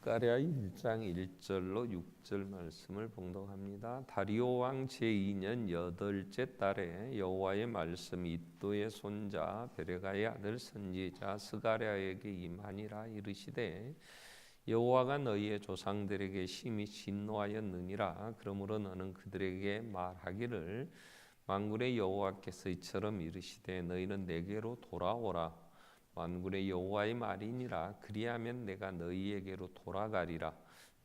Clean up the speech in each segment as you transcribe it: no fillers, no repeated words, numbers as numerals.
스가랴 1장 1절로 6절 말씀을 봉독합니다. 다리오 왕 제2년 8째 달에 여호와의 말씀이 이도의 손자 베레가의 아들 선지자 스가랴에게 임하니라. 이르시되 여호와가 너희의 조상들에게 심히 진노하였느니라. 그러므로 너는 그들에게 말하기를 만군의 여호와께서 이처럼 이르시되 너희는 내게로 돌아오라. 만군의 여호와의 말이니라. 그리하면 내가 너희에게로 돌아가리라.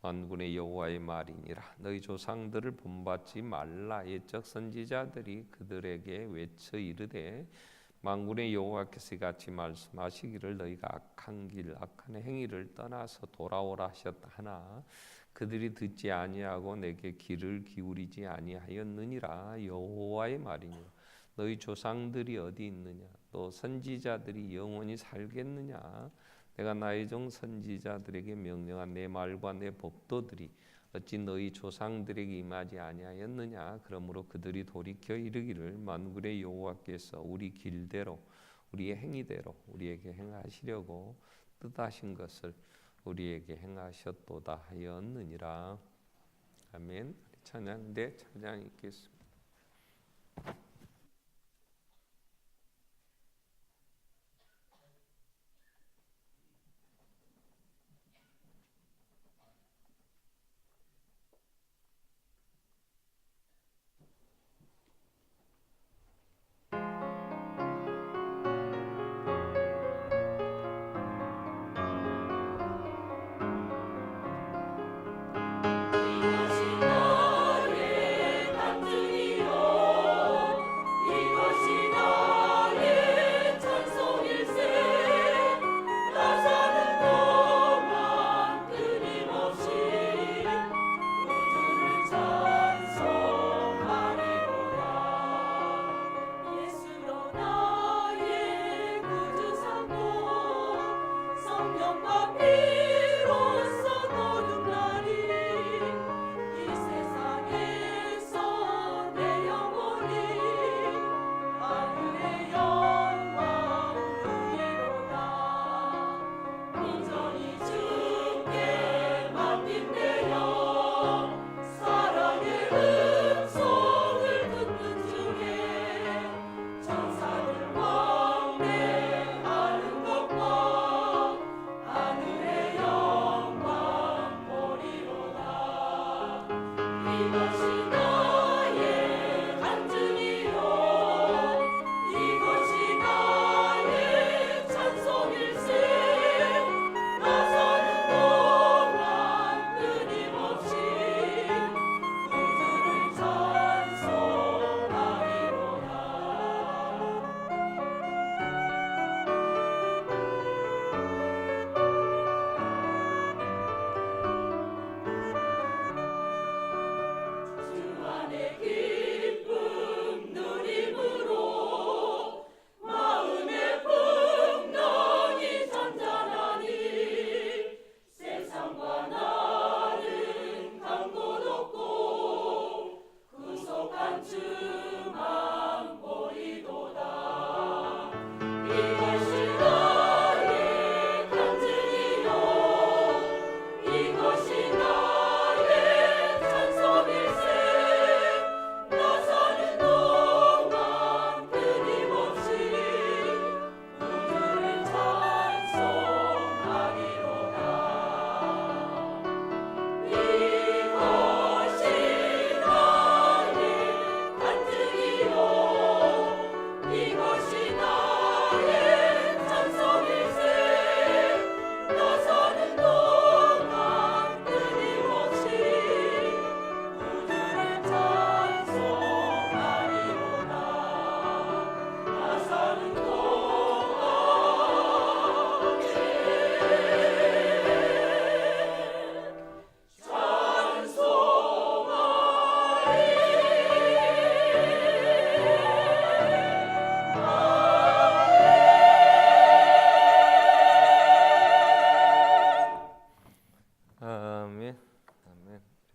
만군의 여호와의 말이니라. 너희 조상들을 본받지 말라. 옛적 선지자들이 그들에게 외쳐 이르되 만군의 여호와께서 같이 말씀하시기를 너희가 악한 길 악한 행위를 떠나서 돌아오라 하셨다 하나 그들이 듣지 아니하고 내게 귀를 기울이지 아니하였느니라. 여호와의 말이니라. 너희 조상들이 어디 있느냐? 또 선지자들이 영원히 살겠느냐? 내가 나의 종 선지자들에게 명령한 내 말과 내 법도들이 어찌 너희 조상들에게 임하지 아니하였느냐? 그러므로 그들이 돌이켜 이르기를 만군의 여호와께서 우리 길대로 우리의 행위대로 우리에게 행하시려고 뜻하신 것을 우리에게 행하셨도다 하였느니라. 아멘. 찬양 읽겠습니다.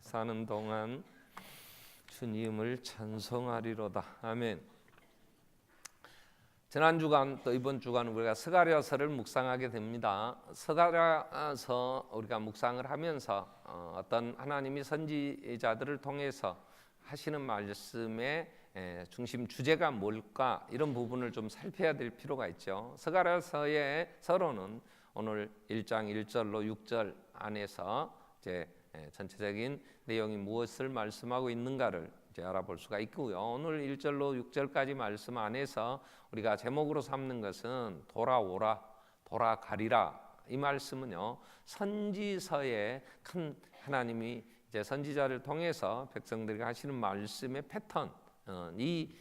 사는 동안 주님을 찬송하리로다. 아멘. 지난 주간 또 이번 주간 우리가 스가랴서를 묵상하게 됩니다. 스가랴서 우리가 묵상을 하면서 어떤 하나님이 선지자들을 통해서 하시는 말씀의 중심 주제가 뭘까 이런 부분을 좀 살펴야 될 필요가 있죠. 스가랴서의 서론은 오늘 1장 1절로 6절 안에서 이제 전체적인 내용이 무엇을 말씀하고 있는가를 이제 알아볼 수가 있고요. 오늘 1절로 6절까지 말씀 안에서 우리가 제목으로 삼는 것은 돌아오라, 돌아가리라. 이 말씀은요, 선지서의 큰 하나님이 이제 선지자를 통해서 백성들에게 하시는 말씀의 패턴, 이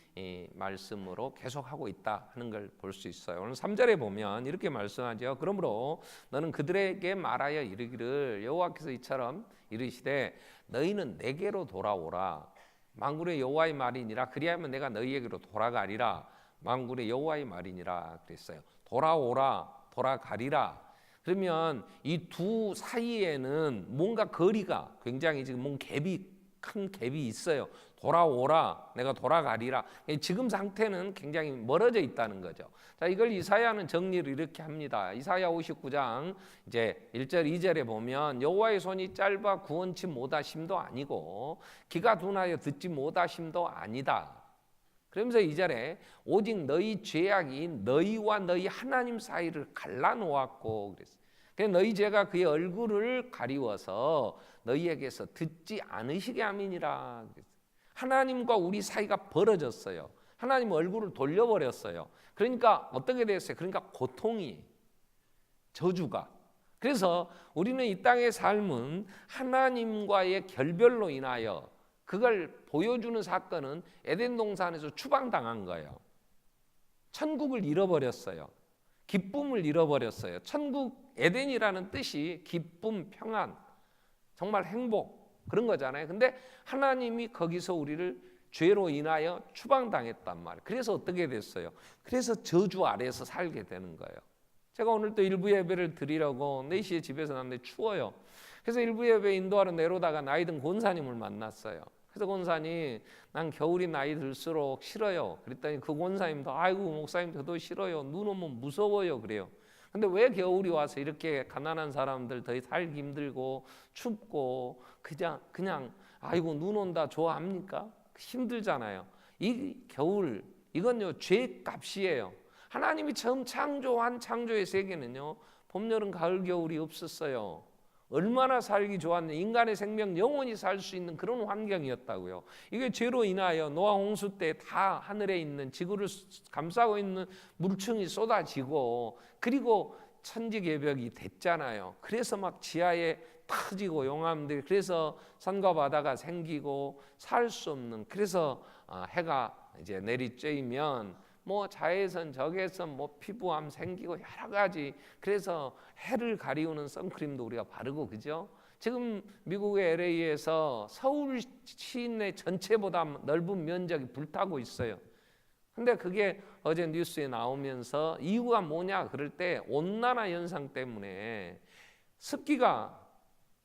말씀으로 계속하고 있다 하는 걸 볼 수 있어요. 오늘 3절에 보면 이렇게 말씀하죠. 그러므로 너는 그들에게 말하여 이르기를 여호와께서 이처럼 이르시되 너희는 내게로 돌아오라. 만군의 여호와의 말이니라. 그리하면 내가 너희에게로 돌아가리라. 만군의 여호와의 말이니라 그랬어요. 돌아오라, 돌아가리라. 그러면 이 두 사이에는 뭔가 거리가 굉장히 지금 뭔 갭이 큰 갭이 있어요. 돌아오라, 내가 돌아가리라. 지금 상태는 굉장히 멀어져 있다는 거죠. 자, 이걸 이사야는 정리를 이렇게 합니다. 이사야 59장 이제 1절 2절에 보면 여호와의 손이 짧아 구원치 못하심도 아니고 귀가 둔하여 듣지 못하심도 아니다. 그러면서 2절에 오직 너희 죄악이 너희와 너희 하나님 사이를 갈라놓았고 그랬어요. 그래서 너희 죄가 그의 얼굴을 가리워서 너희에게서 듣지 않으시게 함이니라. 하나님과 우리 사이가 벌어졌어요. 하나님 얼굴을 돌려버렸어요. 그러니까 어떻게 됐어요? 그러니까 고통이, 저주가. 그래서 우리는 이 땅의 삶은 하나님과의 결별로 인하여 그걸 보여주는 사건은 에덴 동산에서 추방당한 거예요. 천국을 잃어버렸어요. 기쁨을 잃어버렸어요. 천국, 에덴이라는 뜻이 기쁨, 평안, 정말 행복 그런 거잖아요. 근데 하나님이 거기서 우리를 죄로 인하여 추방당했단 말이에요. 그래서 어떻게 됐어요? 그래서 저주 아래에서 살게 되는 거예요. 제가 오늘 또 일부 예배를 드리려고 4시에 집에서 났는데 추워요. 그래서 일부 예배 인도하러 내려오다가 나이 든 권사님을 만났어요. 그래서 권사님, 난 겨울이 나이 들수록 싫어요. 그랬더니 그 권사님도 아이고 목사님 저도 싫어요. 눈 오면 무서워요. 그래요. 근데 왜 겨울이 와서 이렇게 가난한 사람들 더 살기 힘들고 춥고 그냥 아이고 눈 온다 좋아합니까? 힘들잖아요. 이 겨울 이건요 죄값이에요. 하나님이 처음 창조한 창조의 세계는요 봄, 여름, 가을, 겨울이 없었어요. 얼마나 살기 좋았는데 인간의 생명 영원히 살 수 있는 그런 환경이었다고요. 이게 죄로 인하여 노아 홍수 때 다 하늘에 있는 지구를 감싸고 있는 물층이 쏟아지고 그리고 천지개벽이 됐잖아요. 그래서 막 지하에 터지고 용암들이 그래서 산과 바다가 생기고 살 수 없는 그래서 해가 이제 내리쬐면 뭐 자외선, 적외선, 뭐 피부암 생기고 여러 가지 그래서 해를 가리우는 선크림도 우리가 바르고 그죠? 지금 미국의 LA에서 서울 시내 전체보다 넓은 면적이 불타고 있어요. 근데 그게 어제 뉴스에 나오면서 이유가 뭐냐 그럴 때 온난화 현상 때문에 습기가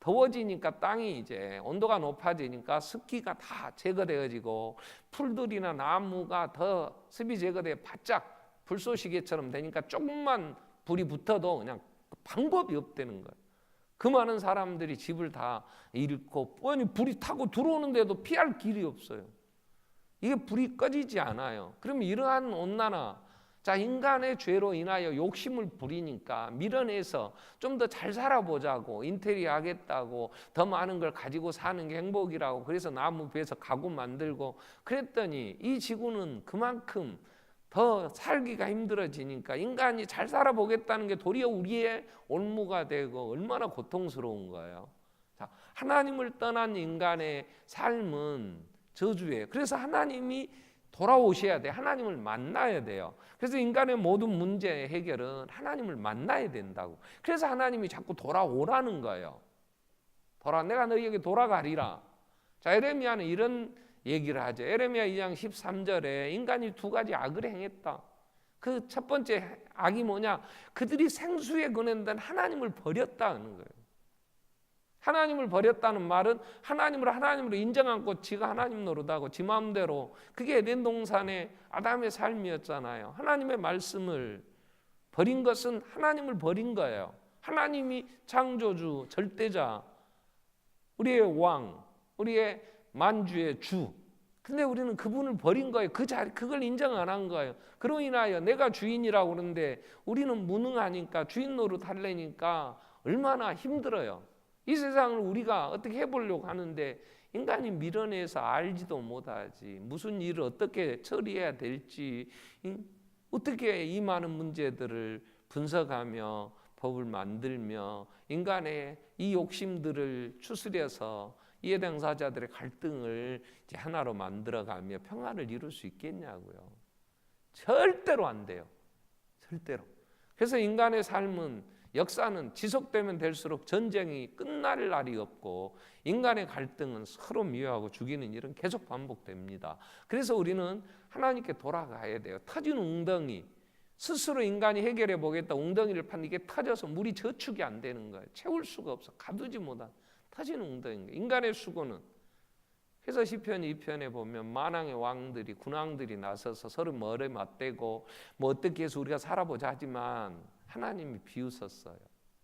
더워지니까 땅이 이제 온도가 높아지니까 습기가 다 제거되어지고 풀들이나 나무가 더 습이 제거돼 바짝 불쏘시개처럼 되니까 조금만 불이 붙어도 그냥 방법이 없다는 거예요. 그 많은 사람들이 집을 다 잃고 아니 불이 타고 들어오는데도 피할 길이 없어요. 이게 불이 꺼지지 않아요. 그러면 이러한 온난화 자 인간의 죄로 인하여 욕심을 부리니까 밀어내서 좀 더 잘 살아보자고 인테리어 하겠다고 더 많은 걸 가지고 사는 게 행복이라고 그래서 나무 베서 가구 만들고 그랬더니 이 지구는 그만큼 더 살기가 힘들어지니까 인간이 잘 살아보겠다는 게 도리어 우리의 올무가 되고 얼마나 고통스러운 거예요. 자, 하나님을 떠난 인간의 삶은 저주예요. 그래서 하나님이 돌아오셔야 돼. 하나님을 만나야 돼요. 그래서 인간의 모든 문제 해결은 하나님을 만나야 된다고. 그래서 하나님이 자꾸 돌아오라는 거예요. 내가 너희에게 돌아가리라. 자, 에레미야는 이런 얘기를 하죠. 에레미야 2장 13절에 인간이 두 가지 악을 행했다. 그 첫 번째 악이 뭐냐? 그들이 생수에 거는던 하나님을 버렸다는 거예요. 하나님을 버렸다는 말은 하나님으로 인정 않고 지가 하나님 노릇하고 지 마음대로, 그게 에덴 동산의 아담의 삶이었잖아요. 하나님의 말씀을 버린 것은 하나님을 버린 거예요. 하나님이 창조주, 절대자, 우리의 왕, 우리의 만주의 주. 근데 우리는 그분을 버린 거예요. 그 자리, 그걸 인정 안 한 거예요. 그로 인하여 내가 주인이라고 그러는데 우리는 무능하니까 주인 노릇 하려니까 얼마나 힘들어요. 이 세상을 우리가 어떻게 해보려고 하는데 인간이 밀어내서 알지도 못하지. 무슨 일을 어떻게 처리해야 될지, 어떻게 이 많은 문제들을 분석하며 법을 만들며 인간의 이 욕심들을 추스려서 이해 당사자들의 갈등을 이제 하나로 만들어가며 평화를 이룰 수 있겠냐고요. 절대로 안 돼요. 절대로. 그래서 인간의 삶은, 역사는 지속되면 될수록 전쟁이 끝날 날이 없고 인간의 갈등은 서로 미워하고 죽이는 일은 계속 반복됩니다. 그래서 우리는 하나님께 돌아가야 돼요. 터진 웅덩이, 스스로 인간이 해결해 보겠다 웅덩이를 판 이게 터져서 물이 저축이 안 되는 거예요. 채울 수가 없어. 가두지 못한 터진 웅덩이인 거예요. 인간의 수고는. 그래서 시편 2편에 보면 만왕의 왕들이, 군왕들이 나서서 서로 머리 맞대고 뭐 어떻게 해서 우리가 살아보자 하지만 하나님이 비웃었어요.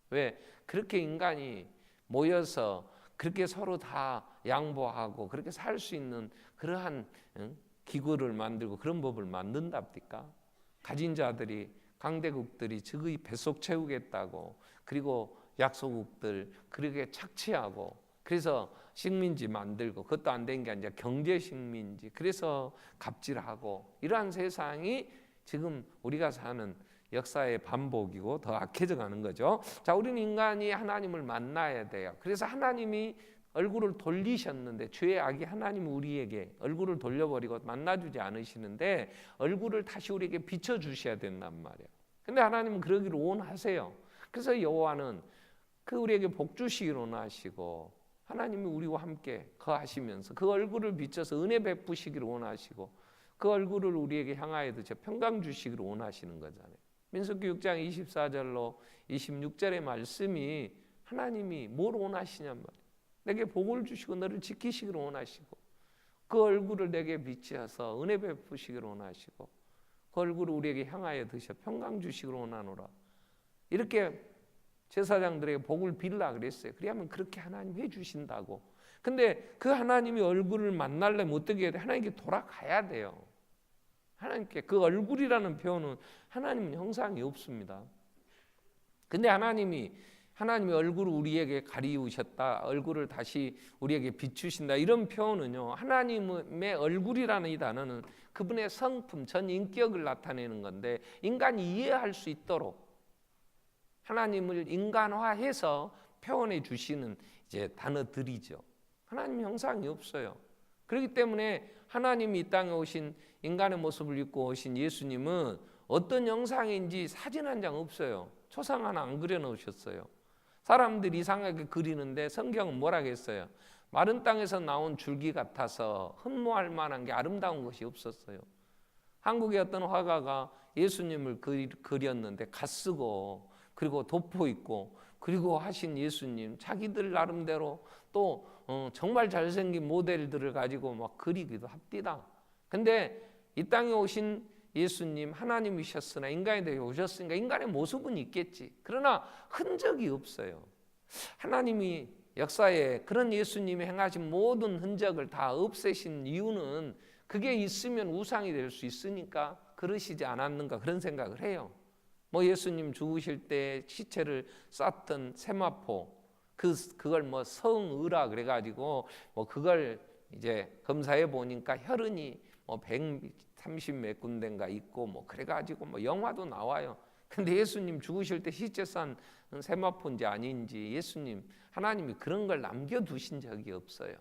왜? 그렇게 인간이 모여서 그렇게 서로 다 양보하고 그렇게 살 수 있는 그러한 기구를 만들고 그런 법을 만든답니까? 가진 자들이, 강대국들이 적의 뱃속 채우겠다고, 그리고 약소국들 그렇게 착취하고, 그래서 식민지 만들고, 그것도 안 된 게 아니라 경제 식민지, 그래서 갑질하고, 이러한 세상이 지금 우리가 사는 역사의 반복이고 더 악해져 가는 거죠. 자, 우리는 인간이 하나님을 만나야 돼요. 그래서 하나님이 얼굴을 돌리셨는데, 죄의 악이 하나님 우리에게 얼굴을 돌려버리고 만나주지 않으시는데 얼굴을 다시 우리에게 비춰주셔야 된단 말이에요. 근데 하나님은 그러기를 원하세요. 그래서 여호와는 그 우리에게 복 주시기를 원하시고, 하나님이 우리와 함께 거하시면서 그 얼굴을 비춰서 은혜 베푸시기를 원하시고, 그 얼굴을 우리에게 향하여 드셔 평강 주시기를 원하시는 거잖아요. 민수기 6장 24절로 26절의 말씀이 하나님이 뭘 원하시냔 말이에요. 내게 복을 주시고 너를 지키시기를 원하시고, 그 얼굴을 내게 비추어서 은혜 베푸시기를 원하시고, 그 얼굴을 우리에게 향하여 드셔 평강 주시기를 원하노라. 이렇게 제사장들에게 복을 빌라 그랬어요. 그래야면 그렇게 하나님 해주신다고. 근데 그 하나님이 얼굴을 만나려면 어떻게 해야 돼? 하나님께 돌아가야 돼요. 하나님께. 그 얼굴이라는 표현은 하나님은 형상이 없습니다. 근데 하나님이 얼굴을 우리에게 가리우셨다, 얼굴을 다시 우리에게 비추신다, 이런 표현은요, 하나님의 얼굴이라는 이 단어는 그분의 성품, 전 인격을 나타내는 건데, 인간이 이해할 수 있도록 하나님을 인간화해서 표현해 주시는 이제 단어들이죠. 하나님 형상이 없어요. 그렇기 때문에 하나님이 이 땅에 오신, 인간의 모습을 입고 오신 예수님은 어떤 형상인지 사진 한 장 없어요. 초상 하나 안 그려 놓으셨어요. 사람들이 이상하게 그리는데 성경은 뭐라고 했어요? 마른 땅에서 나온 줄기 같아서 흠모할 만한 게 아름다운 것이 없었어요. 한국의 어떤 화가가 예수님을 그렸는데 갓쓰고, 그리고 돋보 있고, 그리고 하신 예수님, 자기들 나름대로 또 정말 잘생긴 모델들을 가지고 막 그리기도 합디다. 근데 이 땅에 오신 예수님, 하나님이셨으나 인간이 되어 오셨으니까 인간의 모습은 있겠지. 그러나 흔적이 없어요. 하나님이 역사에 그런 예수님이 행하신 모든 흔적을 다 없애신 이유는 그게 있으면 우상이 될 수 있으니까 그러시지 않았는가, 그런 생각을 해요. 뭐 예수님 죽으실 때 시체를 쌌던 세마포, 그걸 뭐 성의라 그래가지고 뭐 그걸 이제 검사해 보니까 혈흔이 뭐 130 몇 군데인가 있고 뭐 그래가지고 뭐 영화도 나와요. 근데 예수님 죽으실 때 시체 싼 세마포인지 아닌지 예수님, 하나님이 그런 걸 남겨두신 적이 없어요.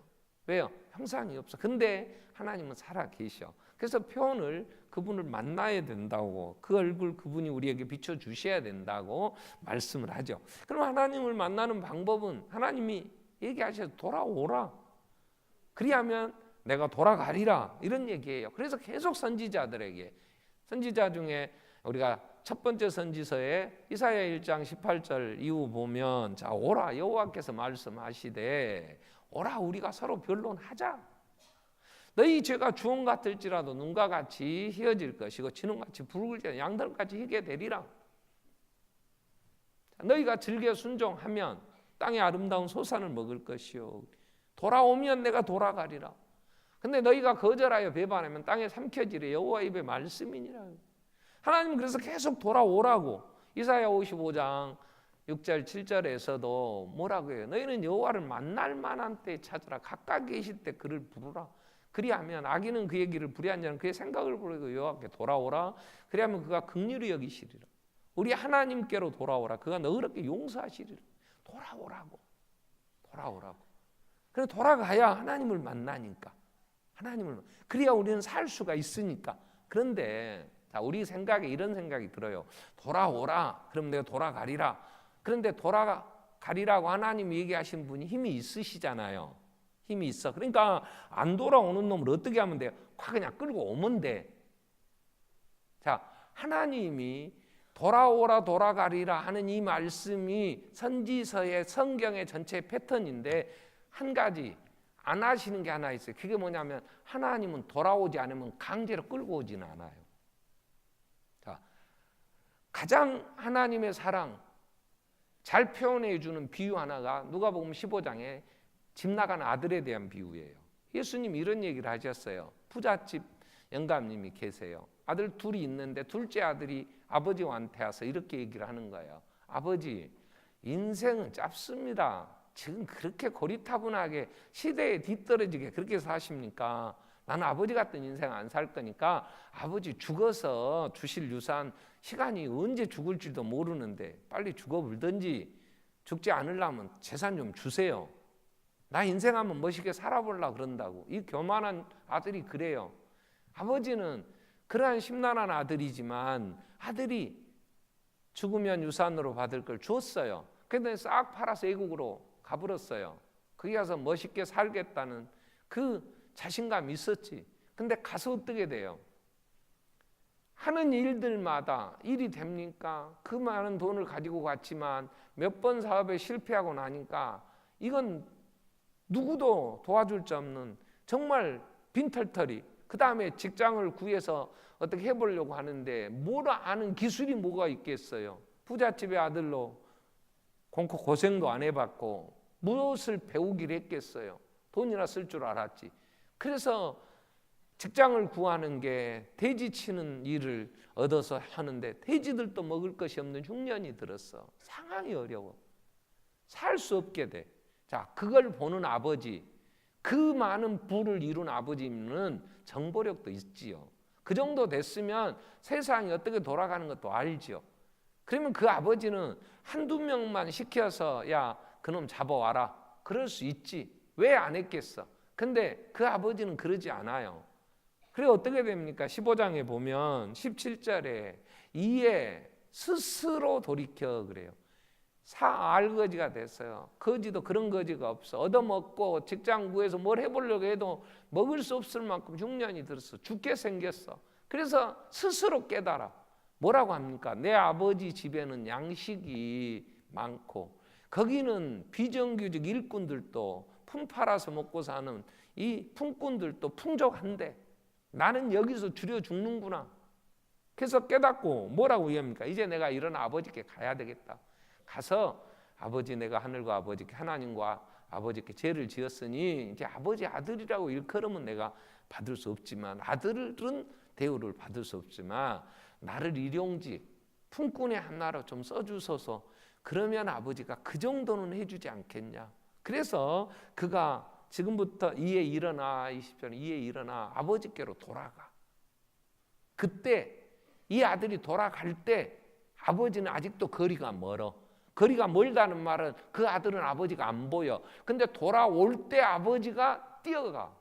왜요? 형상이 없어. 근데 하나님은 살아 계셔. 그래서 표현을, 그분을 만나야 된다고, 그 얼굴 그분이 우리에게 비춰주셔야 된다고 말씀을 하죠. 그럼 하나님을 만나는 방법은 하나님이 얘기하셔서 돌아오라. 그리하면 내가 돌아가리라, 이런 얘기예요. 그래서 계속 선지자들에게, 선지자 중에 우리가 첫 번째 선지서에 이사야 1장 18절 이후 보면 자 오라 여호와께서 말씀하시되 오라 우리가 서로 변론하자. 너희 죄가 주홍 같을지라도 눈과 같이 희어질 것이고 진홍같이 붉을지라도 양털같이 희게 되리라. 너희가 즐겨 순종하면 땅의 아름다운 소산을 먹을 것이요 돌아오면 내가 돌아가리라. 근데 너희가 거절하여 배반하면 땅에 삼켜지리 여호와 입의 말씀이니라. 하나님은 그래서 계속 돌아오라고 이사야 55장 6절 7절에서도 뭐라고 해요? 너희는 여호와를 만날 만한 때 찾으라. 가까이 계실 때 그를 부르라. 그리하면 악인은 그의 길을 불의한 자는 그의 생각을 부르고 여호와께 돌아오라. 그리하면 그가 긍휼히 여기시리라. 우리 하나님께로 돌아오라. 그가 너그럽게 용서하시리라. 돌아오라고. 그래 돌아가야 하나님을 만나니까. 그래야 우리는 살 수가 있으니까. 그런데 자, 우리 생각에 이런 생각이 들어요. 돌아오라. 그럼 내가 돌아가리라. 그런데 돌아가리라고 하나님이 얘기하신 분이 힘이 있으시잖아요. 힘이 있어. 그러니까 안 돌아오는 놈을 어떻게 하면 돼요? 그냥 끌고 오면 돼. 자, 하나님이 돌아오라 돌아가리라 하는 이 말씀이 선지서의 성경의 전체 패턴인데 한 가지 안 하시는 게 하나 있어요. 그게 뭐냐면 하나님은 돌아오지 않으면 강제로 끌고 오지는 않아요. 자, 가장 하나님의 사랑 잘 표현해 주는 비유 하나가 누가복음 15장에 집 나간 아들에 대한 비유예요. 예수님 이런 얘기를 하셨어요. 부잣집 영감님이 계세요. 아들 둘이 있는데 둘째 아들이 아버지한테 와서 이렇게 얘기를 하는 거예요. 아버지, 인생은 짧습니다. 지금 그렇게 고리타분하게 시대에 뒤떨어지게 그렇게 사십니까? 나는 아버지 같은 인생 안 살 거니까 아버지 죽어서 주실 유산 시간이 언제 죽을지도 모르는데 빨리 죽어불든지 죽지 않으려면 재산 좀 주세요. 나 인생 한번 멋있게 살아보려고 그런다고. 이 교만한 아들이 그래요. 아버지는 그러한 심란한 아들이지만 아들이 죽으면 유산으로 받을 걸 줬어요. 그런데 싹 팔아서 애국으로 가버렸어요. 거기 가서 멋있게 살겠다는 그 자신감이 있었지. 근데 가서 어떻게 돼요? 하는 일들마다 일이 됩니까? 그 많은 돈을 가지고 갔지만 몇 번 사업에 실패하고 나니까 이건 누구도 도와줄 수 없는 정말 빈털터리. 그 다음에 직장을 구해서 어떻게 해보려고 하는데 뭘 아는 기술이 뭐가 있겠어요? 부잣집의 아들로 고생도 안 해봤고 무엇을 배우기를 했겠어요? 돈이나 쓸 줄 알았지. 그래서 직장을 구하는 게 돼지 치는 일을 얻어서 하는데 돼지들도 먹을 것이 없는 흉년이 들었어. 상황이 어려워. 살 수 없게 돼. 자, 그걸 보는 아버지, 그 많은 부를 이룬 아버지는 정보력도 있지요. 그 정도 됐으면 세상이 어떻게 돌아가는 것도 알지요. 그러면 그 아버지는 한두 명만 시켜서 야, 그놈 잡아와라. 그럴 수 있지. 왜 안 했겠어? 근데 그 아버지는 그러지 않아요. 그래 어떻게 됩니까? 15장에 보면 17절에 이에 스스로 돌이켜 그래요. 알거지가 됐어요. 거지도 그런 거지가 없어. 얻어먹고 직장 구해서 뭘 해보려고 해도 먹을 수 없을 만큼 흉년이 들었어. 죽게 생겼어. 그래서 스스로 깨달아. 뭐라고 합니까? 내 아버지 집에는 양식이 많고 거기는 비정규직 일꾼들도 품 팔아서 먹고 사는 이 품꾼들도 풍족한데 나는 여기서 줄여 죽는구나. 그래서 깨닫고 뭐라고 얘기합니까? 이제 내가 이런 아버지께 가야 되겠다. 가서 아버지 내가 하늘과 아버지께 하나님과 아버지께 죄를 지었으니 이제 아버지 아들이라고 일컬으면 내가 받을 수 없지만 아들은 대우를 받을 수 없지만 나를 일용직 품꾼의 하나로 좀 써주소서. 그러면 아버지가 그 정도는 해주지 않겠냐. 그래서 그가 지금부터 이에 일어나 20절 이에 일어나 아버지께로 돌아가. 그때 이 아들이 돌아갈 때 아버지는 아직도 거리가 멀어. 거리가 멀다는 말은 그 아들은 아버지가 안 보여. 근데 돌아올 때 아버지가 뛰어가.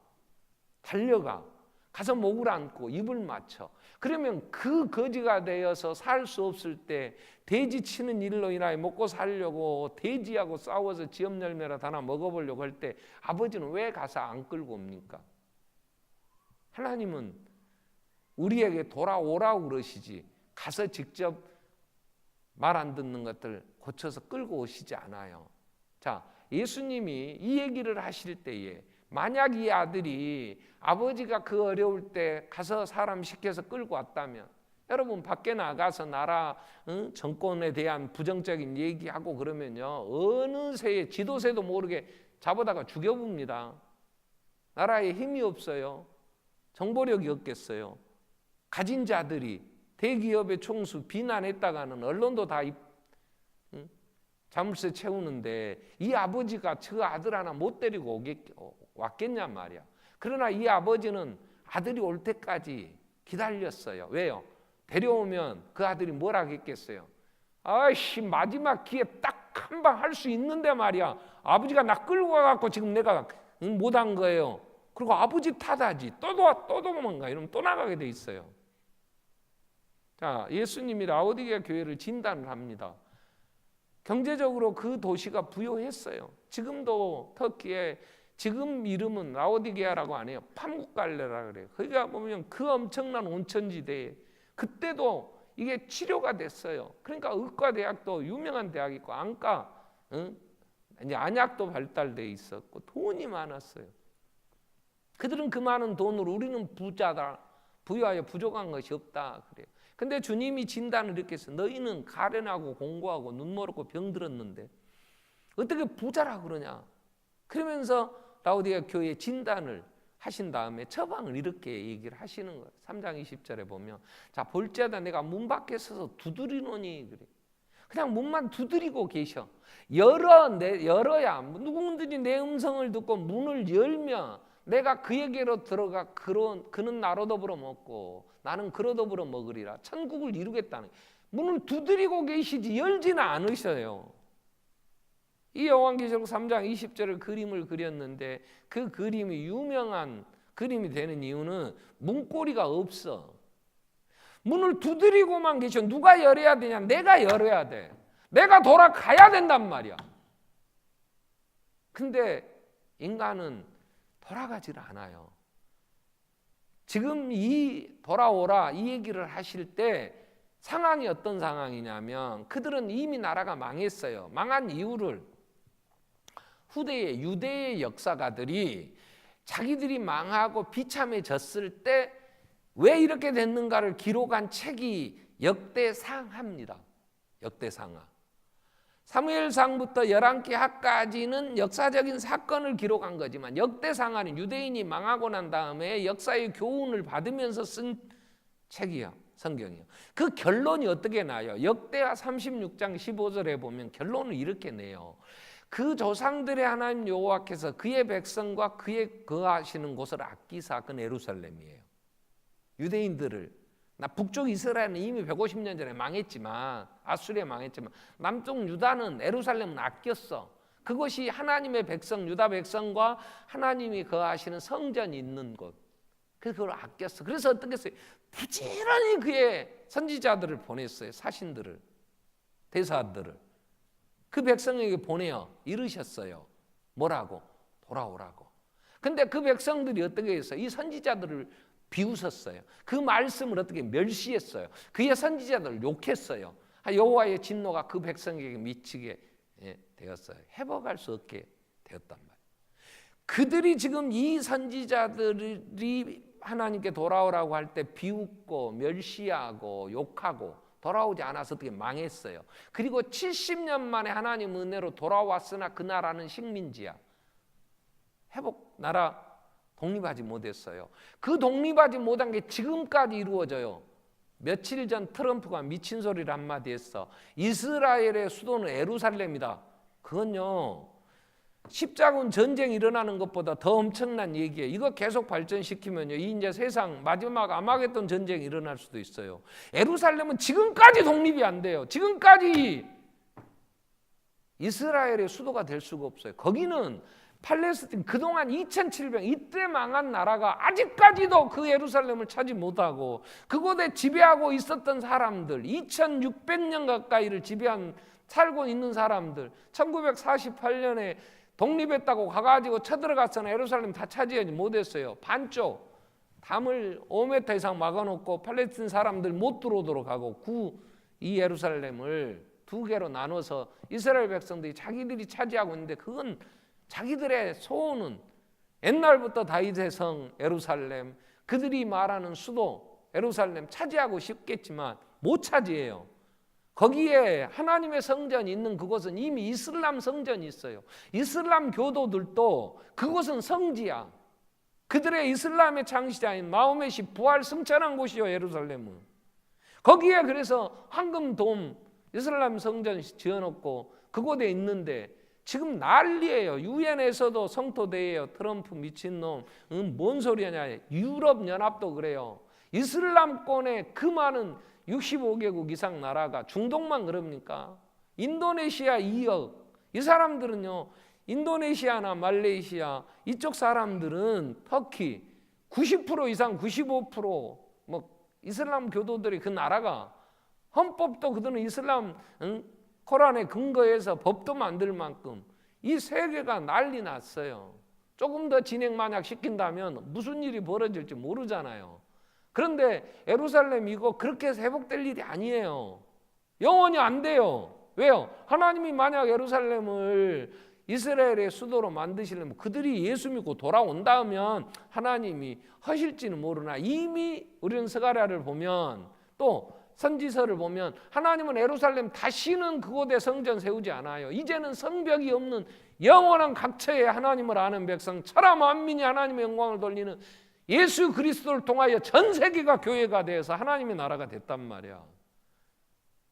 달려가. 가서 목을 안고 입을 맞춰. 그러면 그 거지가 되어서 살 수 없을 때 돼지 치는 일로 인하여 먹고 살려고 돼지하고 싸워서 지업 열매라도 하나 먹어보려고 할 때 아버지는 왜 가서 안 끌고 옵니까? 하나님은 우리에게 돌아오라고 그러시지 가서 직접 말 안 듣는 것들 고쳐서 끌고 오시지 않아요. 자, 예수님이 이 얘기를 하실 때에 만약 이 아들이 아버지가 그 어려울 때 가서 사람 시켜서 끌고 왔다면, 여러분 밖에 나가서 나라 정권에 대한 부정적인 얘기하고 그러면요, 어느새 지도새도 모르게 잡아다가 죽여봅니다. 나라에 힘이 없어요. 정보력이 없겠어요. 가진 자들이 대기업의 총수 비난했다가는 언론도 다 자물쇠 채우는데 이 아버지가 저 아들 하나 못 데리고 왔겠냔 말이야. 그러나 이 아버지는 아들이 올 때까지 기다렸어요. 왜요? 데려오면 그 아들이 뭘 하겠겠어요? 아이씨, 마지막 기회 딱 한 방 할 수 있는데 말이야. 아버지가 나 끌고 와갖고 지금 내가 못한 거예요. 그리고 아버지 탓하지. 또 도망가. 이러면 또 나가게 돼 있어요. 자, 예수님이 라오디게아 교회를 진단을 합니다. 경제적으로 그 도시가 부요했어요. 지금도 터키에 지금 이름은 라오디게아라고 안 해요. 파묵갈레라 그래요. 거기가 보면 그 엄청난 온천지대에 그때도 이게 치료가 됐어요. 그러니까 의과대학도 유명한 대학이 있고 안과, 이제 안약도 발달돼 있었고 돈이 많았어요. 그들은 그 많은 돈으로 우리는 부자다, 부유하여 부족한 것이 없다 그래요. 근데 주님이 진단을 이렇게 해서 너희는 가련하고 공고하고 눈멀었고 병들었는데 어떻게 부자라 그러냐. 그러면서 라오디게아 교회에 진단을 하신 다음에 처방을 이렇게 얘기를 하시는 거예요. 3장 20절에 보면, 자, 볼지어다 내가 문 밖에 서서 두드리노니 그래. 그냥 문만 두드리고 계셔. 열어야 누구든지 내 음성을 듣고 문을 열면 내가 그에게로 들어가 그는 나로 더불어 먹고 나는 그로 더불어 먹으리라. 천국을 이루겠다는, 문을 두드리고 계시지 열지는 않으셔요. 이 요한계시록 3장 20절을 그림을 그렸는데 그 그림이 유명한 그림이 되는 이유는 문고리가 없어. 문을 두드리고만 계셔. 누가 열어야 되냐? 내가 열어야 돼. 내가 돌아가야 된단 말이야. 근데 인간은 돌아가질 않아요. 지금 이 돌아오라 이 얘기를 하실 때 상황이 어떤 상황이냐면 그들은 이미 나라가 망했어요. 망한 이유를 후대의 유대의 역사가들이 자기들이 망하고 비참해졌을 때 왜 이렇게 됐는가를 기록한 책이 역대상하입니다. 역대상하. 사무엘상부터 열왕기하까지는 역사적인 사건을 기록한 거지만 역대상하는 유대인이 망하고 난 다음에 역사의 교훈을 받으면서 쓴 책이요, 성경이요. 그 결론이 어떻게 나요? 역대하 36장 15절에 보면 결론을 이렇게 내요. 그 조상들의 하나님 여호와께서 그의 백성과 그의 거하시는 곳을 아끼사, 그건 예루살렘이에요. 유대인들을, 북쪽 이스라엘은 이미 150년 전에 망했지만, 아수리아 망했지만 남쪽 유다는 예루살렘은 아꼈어. 그것이 하나님의 백성, 유다 백성과 하나님이 거하시는 성전이 있는 곳. 그걸 아꼈어. 그래서 어떻게 했어요? 부지런히 그의 선지자들을 보냈어요. 사신들을, 대사들을. 그 백성에게 보내어 이르셨어요. 뭐라고? 돌아오라고. 근데 그 백성들이 어떻게 했어요? 이 선지자들을 비웃었어요. 그 말씀을 어떻게 멸시했어요. 그의 선지자들을 욕했어요. 여호와의 진노가 그 백성에게 미치게 되었어요. 회복할 수 없게 되었단 말이에요. 그들이 지금 이 선지자들이 하나님께 돌아오라고 할 때 비웃고 멸시하고 욕하고 돌아오지 않아서 어떻게 망했어요. 그리고 70년 만에 하나님 은혜로 돌아왔으나 그 나라는 식민지야. 회복, 나라 독립하지 못했어요. 그 독립하지 못한 게 지금까지 이루어져요. 며칠 전 트럼프가 미친 소리를 한마디 했어. 이스라엘의 수도는 예루살렘이다. 그건요, 십자군 전쟁이 일어나는 것보다 더 엄청난 얘기예요. 이거 계속 발전시키면요, 이 이제 세상 마지막 아마겟돈 전쟁이 일어날 수도 있어요. 예루살렘은 지금까지 독립이 안 돼요. 지금까지 이스라엘의 수도가 될 수가 없어요. 거기는 팔레스틴, 그동안 2700 이때 망한 나라가 아직까지도 그 예루살렘을 차지 못하고 그곳에 지배하고 있었던 사람들, 2600년 가까이를 살고 있는 사람들, 1948년에 독립했다고 가가지고 쳐들어갔으나 예루살렘 다 차지하지 못했어요. 반쪽 담을 5m 이상 막아놓고 팔레스틴 사람들 못 들어오도록 하고 이 예루살렘을 두 개로 나눠서 이스라엘 백성들이 자기들이 차지하고 있는데, 그건 자기들의 소원은 옛날부터 다윗의 성 예루살렘, 그들이 말하는 수도 예루살렘 차지하고 싶겠지만 못 차지해요. 거기에 하나님의 성전이 있는 그곳은 이미 이슬람 성전이 있어요. 이슬람 교도들도 그곳은 성지야. 그들의 이슬람의 창시자인 마호멧이 부활 승천한 곳이요, 예루살렘은. 거기에 그래서 황금돔 이슬람 성전 지어놓고 그곳에 있는데 지금 난리예요. 유엔에서도 성토대예요. 트럼프 미친놈, 뭔 소리냐. 유럽연합도 그래요. 이슬람권의 그 많은 65개국 이상 나라가 중동만 그럽니까? 인도네시아 2억. 이 사람들은요, 인도네시아나 말레이시아 이쪽 사람들은 터키 90% 이상 95% 뭐 이슬람 교도들이 그 나라가 헌법도 그들은 이슬람 코란에 근거해서 법도 만들 만큼 이 세계가 난리 났어요. 조금 더 진행 만약 시킨다면 무슨 일이 벌어질지 모르잖아요. 그런데 예루살렘 이거 그렇게 해서 회복될 일이 아니에요. 영원히 안 돼요. 왜요? 하나님이 만약 예루살렘을 이스라엘의 수도로 만드시려면 그들이 예수 믿고 돌아온다면 하나님이 하실지는 모르나 이미 우리는 스가랴를 보면 또 선지서를 보면 하나님은 예루살렘 다시는 그곳에 성전 세우지 않아요. 이제는 성벽이 없는 영원한 각처에 하나님을 아는 백성, 천하 만민이 하나님의 영광을 돌리는 예수 그리스도를 통하여 전 세계가 교회가 되어서 하나님의 나라가 됐단 말이야.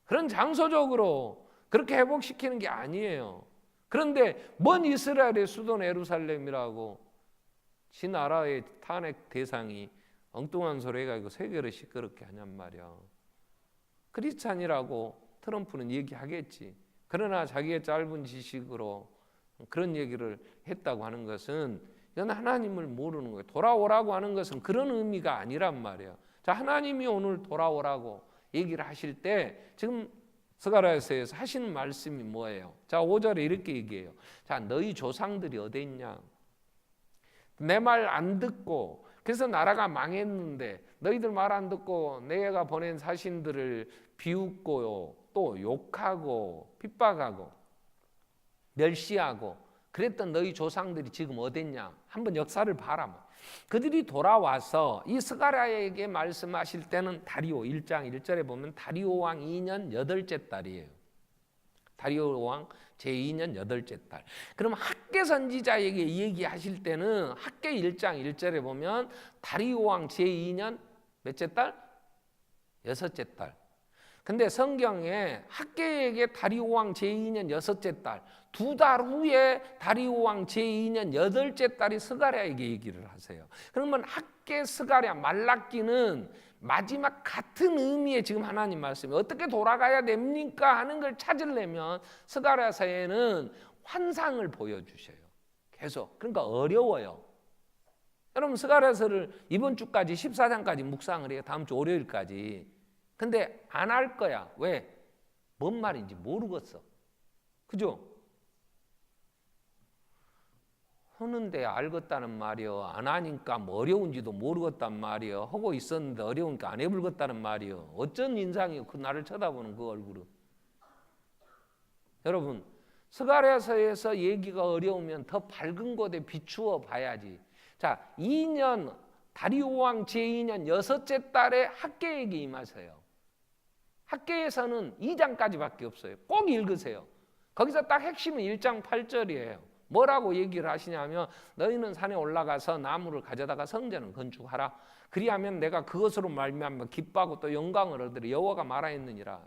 그런 장소적으로 그렇게 회복시키는 게 아니에요. 그런데 먼 이스라엘의 수도는 예루살렘이라고 지 나라의 탄핵 대상이 엉뚱한 소리 해가지고 세계를 시끄럽게 하냔 말이야. 크리스찬이라고 트럼프는 얘기하겠지. 그러나 자기의 짧은 지식으로 그런 얘기를 했다고 하는 것은 이건 하나님을 모르는 거예요. 돌아오라고 하는 것은 그런 의미가 아니란 말이에요. 자, 하나님이 오늘 돌아오라고 얘기를 하실 때 지금 스가랴서에서 하시는 말씀이 뭐예요? 자, 5절에 이렇게 얘기해요. 자, 너희 조상들이 어디 있냐? 내 말 안 듣고 그래서 나라가 망했는데 너희들 말 안 듣고 내가 보낸 사신들을 비웃고요, 또 욕하고 핍박하고 멸시하고 그랬던 너희 조상들이 지금 어딨냐? 한번 역사를 봐라. 그들이 돌아와서 이 스가랴에게 말씀하실 때는 다리오 1장 1절에 보면 다리오 왕 2년 8째 달이에요. 다리오 왕 제2년 8째 달. 그럼 학개 선지자에게 얘기하실 때는 학개 1장 1절에 보면 다리오 왕 제2년 몇째 달? 6째 달. 근데 성경에 학개에게 다리오 왕 제2년 6째 달, 2달 후에 다리오 왕 제2년 8째 달이 스가랴에게 얘기를 하세요. 그러면 학개, 스가랴, 말라기는 마지막 같은 의미의 지금 하나님 말씀이 어떻게 돌아가야 됩니까 하는 걸 찾으려면 스가랴서에는 환상을 보여주셔요. 계속. 그러니까 어려워요. 여러분 스가랴서를 이번 주까지 14장까지 묵상을 해요. 다음 주 월요일까지. 근데 안 할 거야. 왜? 뭔 말인지 모르겠어. 그죠? 하는데 알겠다는 말이요. 안 하니까 뭐 어려운지도 모르겠단 말이요. 하고 있었는데 어려우니까 안 해불겠다는 말이요. 어쩐 인상이요. 그 나를 쳐다보는 그 얼굴은. 여러분 스가랴서에서 얘기가 어려우면 더 밝은 곳에 비추어 봐야지. 자, 2년 다리오 왕 제2년 6째 달에 학개에게 임하세요. 학개에서는 2장까지밖에 없어요. 꼭 읽으세요. 거기서 딱 핵심은 1장 8절이에요. 뭐라고 얘기를 하시냐면 너희는 산에 올라가서 나무를 가져다가 성전을 건축하라. 그리하면 내가 그것으로 말미암아 기뻐하고 또 영광을 얻으리. 여호와가 말하였느니라.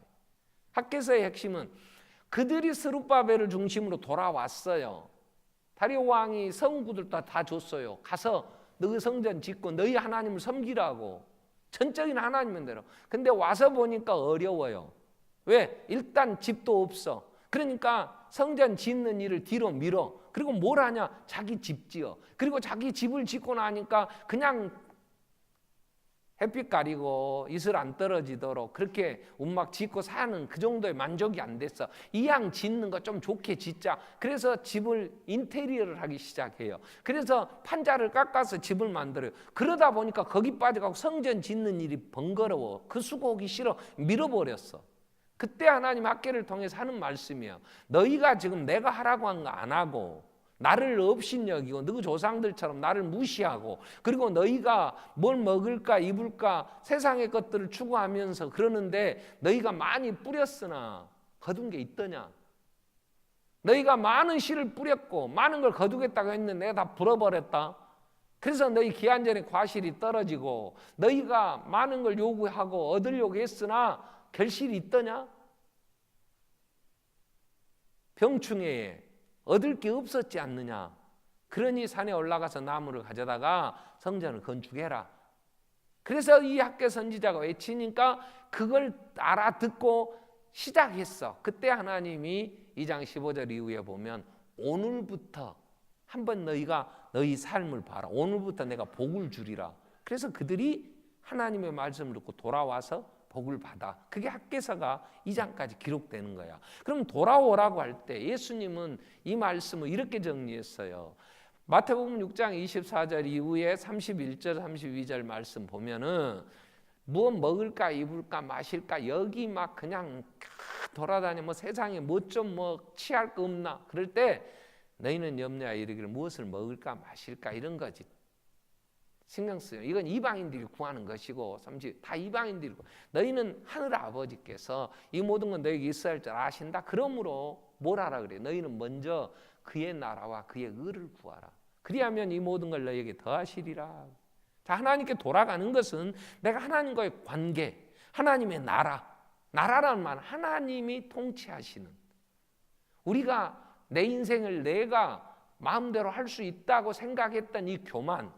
학개서의 핵심은 그들이 스룹바벨을 중심으로 돌아왔어요. 다리오 왕이 성구들 다 줬어요. 가서 너희 성전 짓고 너희 하나님을 섬기라고. 전적인 하나님은 대로. 근데 와서 보니까 어려워요. 왜? 일단 집도 없어. 그러니까 성전 짓는 일을 뒤로 밀어. 그리고 뭘 하냐? 자기 집 지어. 그리고 자기 집을 짓고 나니까 그냥 햇빛 가리고 이슬 안 떨어지도록 그렇게 움막 짓고 사는 그 정도의 만족이 안 됐어. 이왕 짓는 거 좀 좋게 짓자. 그래서 집을 인테리어를 하기 시작해요. 그래서 판자를 깎아서 집을 만들어요. 그러다 보니까 거기 빠져가고 성전 짓는 일이 번거로워. 그 수고하기 싫어. 밀어버렸어. 그때 하나님 학개를 통해서 하는 말씀이에요. 너희가 지금 내가 하라고 한 거 안 하고 나를 업신여기고 너희 조상들처럼 나를 무시하고 그리고 너희가 뭘 먹을까 입을까 세상의 것들을 추구하면서 그러는데 너희가 많이 뿌렸으나 거둔 게 있더냐? 너희가 많은 씨를 뿌렸고 많은 걸 거두겠다고 했는데 내가 다 불어버렸다. 그래서 너희 기한전에 과실이 떨어지고 너희가 많은 걸 요구하고 얻으려고 했으나 결실이 있더냐? 병충해에 얻을 게 없었지 않느냐? 그러니 산에 올라가서 나무를 가져다가 성전을 건축해라. 그래서 이 학개 선지자가 외치니까 그걸 알아듣고 시작했어. 그때 하나님이 2장 15절 이후에 보면 오늘부터 한번 너희가 너희 삶을 봐라. 오늘부터 내가 복을 주리라. 그래서 그들이 하나님의 말씀을 듣고 돌아와서 복을 받아. 그게 학개서가 2장까지 기록되는 거야. 그럼 돌아오라고 할 때 예수님은 이 말씀을 이렇게 정리했어요. 마태복음 6장 24절 이후에 31절 32절 말씀 보면은 뭐 먹을까 입을까 마실까 여기 막 그냥 돌아다니 뭐 세상에 뭐 좀 뭐 취할 거 없나 그럴 때 너희는 염려하여 이르기를 무엇을 먹을까 마실까 이런 거지. 신경 쓰여. 이건 이방인들이 구하는 것이고 다 이방인들이고 너희는 하늘 아버지께서 이 모든 건 너에게 있어야 할 줄 아신다. 그러므로 뭘 하라 그래? 너희는 먼저 그의 나라와 그의 의를 구하라. 그리하면 이 모든 걸 너희에게 더하시리라. 자, 하나님께 돌아가는 것은 내가 하나님과의 관계, 하나님의 나라라는 말, 하나님이 통치하시는 우리가 내 인생을 내가 마음대로 할 수 있다고 생각했던 이 교만,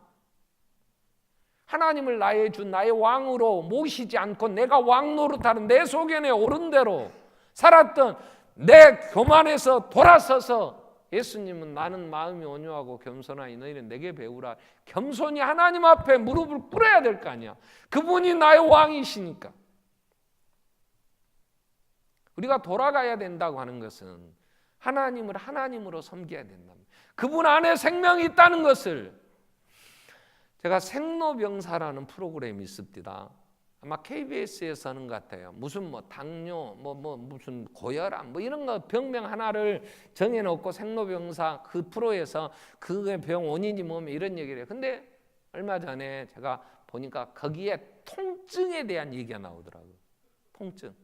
하나님을 나의 주 나의 왕으로 모시지 않고 내가 왕 노릇하는 내 소견에 오른 대로 살았던 내 교만에서 돌아서서 예수님은 나는 마음이 온유하고 겸손하니 너희는 내게 배우라. 겸손히 하나님 앞에 무릎을 꿇어야 될 거 아니야. 그분이 나의 왕이시니까. 우리가 돌아가야 된다고 하는 것은 하나님을 하나님으로 섬겨야 된답니다. 그분 안에 생명이 있다는 것을 제가 생로병사라는 프로그램이 있습니다. 아마 KBS에서 하는 것 같아요. 무슨 뭐 당뇨, 무슨 고혈압, 뭐 이런 거 병명 하나를 정해놓고 생로병사 그 프로에서 그게 병 원인이 뭐면 이런 얘기를 해요. 근데 얼마 전에 제가 보니까 거기에 통증에 대한 얘기가 나오더라고요. 통증.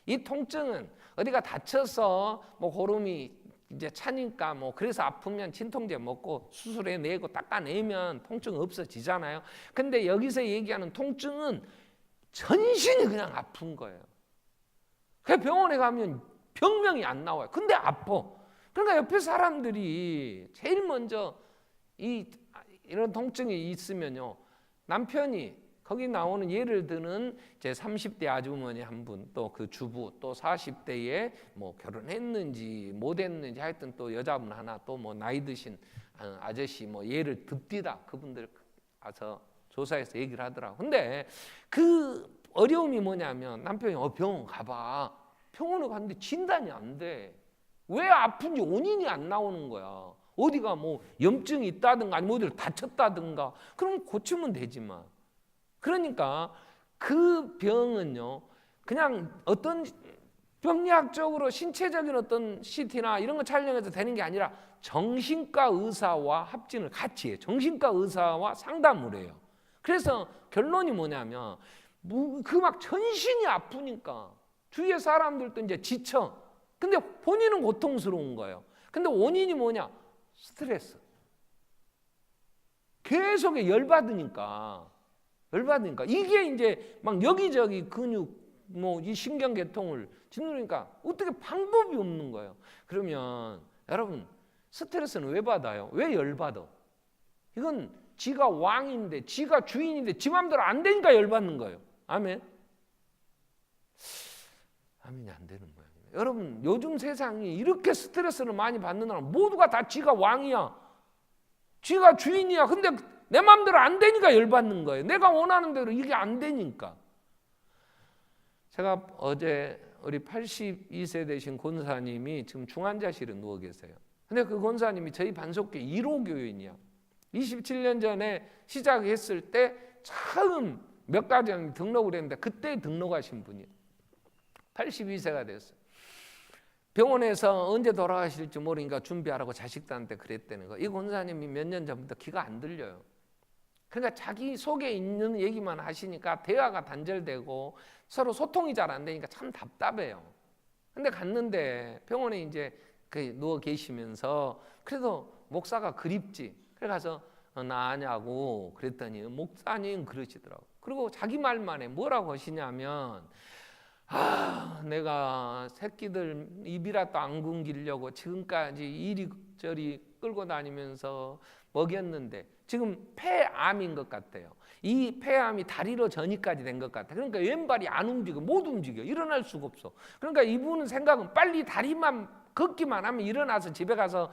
이 통증은 어디가 다쳐서 뭐 고름이 이제 차니까 뭐 그래서 아프면 진통제 먹고 수술해내고 닦아내면 통증 없어지잖아요. 근데 여기서 얘기하는 통증은 전신이 그냥 아픈 거예요. 그 병원에 가면 병명이 안 나와요. 근데 아파. 그러니까 옆에 사람들이 제일 먼저 이런 통증이 있으면요, 남편이 거기 나오는 예를 드는 제 30대 아주머니 한 분, 또 그 주부, 또 40대에 뭐 결혼했는지 못했는지 하여튼 또 여자분 하나, 또 뭐 나이 드신 아저씨 뭐 예를 듭디다. 그분들 와서 조사해서 얘기를 하더라고. 근데 그 어려움이 뭐냐면 남편이 병원 가봐. 병원에 갔는데 진단이 안 돼. 왜 아픈지 원인이 안 나오는 거야. 어디가 뭐 염증이 있다든가 아니면 어디를 다쳤다든가 그럼 고치면 되지만. 그러니까 그 병은요, 그냥 어떤 병리학적으로 신체적인 어떤 CT나 이런 거 촬영해서 되는 게 아니라 정신과 의사와 합진을 같이 해요. 정신과 의사와 상담을 해요. 그래서 결론이 뭐냐면 그 막 전신이 아프니까 주위의 사람들도 이제 지쳐. 근데 본인은 고통스러운 거예요. 근데 원인이 뭐냐? 스트레스. 계속 열받으니까 이게 이제 막 여기저기 근육 뭐 이 신경계통을 짓누르니까 어떻게 방법이 없는 거예요. 그러면 여러분 스트레스는 왜 받아요? 왜 열받아? 이건 지가 왕인데 지가 주인인데 지 마음대로 안 되니까 열받는 거예요. 아멘? 아멘이 안 되는 모양이에요. 여러분 요즘 세상이 이렇게 스트레스를 많이 받는 사람 모두가 다 지가 왕이야. 지가 주인이야. 근데 내 마음대로 안 되니까 열받는 거예요. 내가 원하는 대로 이게 안 되니까. 제가 어제 우리 82세 되신 권사님이 지금 중환자실에 누워 계세요. 근데 그 권사님이 저희 반석교 1호 교인이야. 27년 전에 시작했을 때 처음 몇 가지 등록을 했는데 그때 등록하신 분이에요. 82세가 됐어요. 병원에서 언제 돌아가실지 모르니까 준비하라고 자식들한테 그랬다는 거. 이 권사님이 몇 년 전부터 귀가 안 들려요. 그러니까 자기 속에 있는 얘기만 하시니까 대화가 단절되고 서로 소통이 잘 안 되니까 참 답답해요. 근데 갔는데 병원에 이제 누워 계시면서 그래도 목사가 그립지. 그래 가서 나 아냐고 그랬더니 목사님 그러시더라고. 그리고 자기 말만 해. 뭐라고 하시냐면 내가 새끼들 입이라도 안 굶기려고 지금까지 이리저리 끌고 다니면서 먹였는데 지금 폐암인 것 같아요. 이 폐암이 다리로 전이까지 된 것 같아. 그러니까 왼발이 안 움직여, 못 움직여, 일어날 수가 없어. 그러니까 이분은 생각은 빨리 다리만 걷기만 하면 일어나서 집에 가서